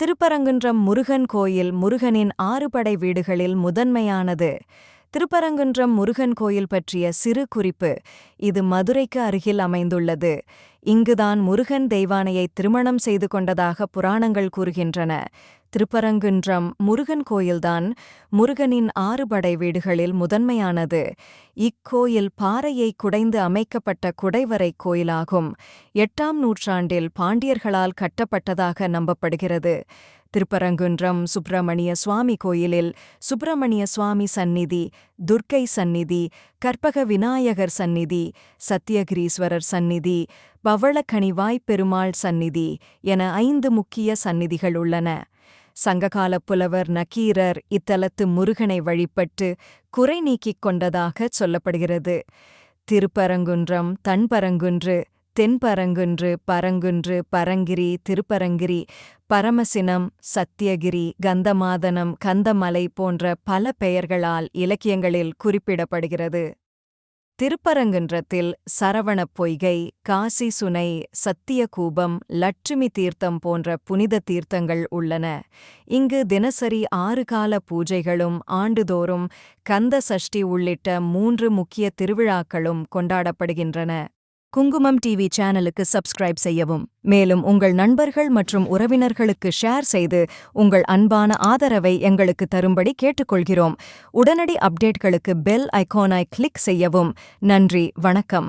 திருப்பரங்குன்றம் முருகன் கோயில் முருகனின் 6 படை வீடுகளில் முதன்மையானது. திருப்பரங்குன்றம் முருகன் கோயில் பற்றிய சிறு குறிப்பு. இது மதுரைக்கு அருகில் அமைந்துள்ளது. இங்குதான் முருகன் தெய்வானையை திருமணம் செய்து கொண்டதாக புராணங்கள் கூறுகின்றன. திருப்பரங்குன்றம் முருகன் கோயில்தான் முருகனின் 6 படை வீடுகளில் முதன்மையானது. இக்கோயில் பாறையை குடைந்து அமைக்கப்பட்ட குடைவரை கோயிலாகும். 8ஆம் நூற்றாண்டில் பாண்டியர்களால் கட்டப்பட்டதாக நம்பப்படுகிறது. திருப்பரங்குன்றம் சுப்பிரமணிய சுவாமி கோயிலில் சுப்பிரமணிய சுவாமி சந்நிதி, துர்க்கை சந்நிதி, கற்பக விநாயகர் சந்நிதி, சத்தியகிரீஸ்வரர் சந்நிதி, பவளக்கணிவாய்ப் பெருமாள் சந்நிதி என 5 முக்கிய சந்நிதிகள் உள்ளன. சங்ககாலப் புலவர் நக்கீரர் இத்தலத்து முருகனை வழிபட்டு குறை நீக்கிக் கொண்டதாகச் சொல்லப்படுகிறது. திருப்பரங்குன்றம், தன்பரங்குன்று, தென்பரங்குன்று, பரங்குன்று, பரங்கிரி, திருப்பரங்கிரி, பரமசினம், சத்தியகிரி, கந்தமாதனம், கந்தமலை போன்ற பல பெயர்களால் இலக்கியங்களில் குறிப்பிடப்படுகிறது. திருப்பரங்குன்றத்தில் சரவணப் பொய்கை, காசி சுனை, சத்தியகூபம், லட்சுமி தீர்த்தம் போன்ற புனித தீர்த்தங்கள் உள்ளன. இங்கு தினசரி 6 கால பூஜைகளும் ஆண்டுதோறும் கந்த சஷ்டி உள்ளிட்ட 3 முக்கிய திருவிழாக்களும் கொண்டாடப்படுகின்றன. குங்குமம் டிவி சேனலுக்கு சப்ஸ்கிரைப் செய்யவும். மேலும் உங்கள் நண்பர்கள் மற்றும் உறவினர்களுக்கு ஷேர் செய்து உங்கள் அன்பான ஆதரவை எங்களுக்கு தரும்படி கேட்டுக்கொள்கிறோம். உடனடி அப்டேட்களுக்கு பெல் ஐகானை கிளிக் செய்யவும். நன்றி, வணக்கம்.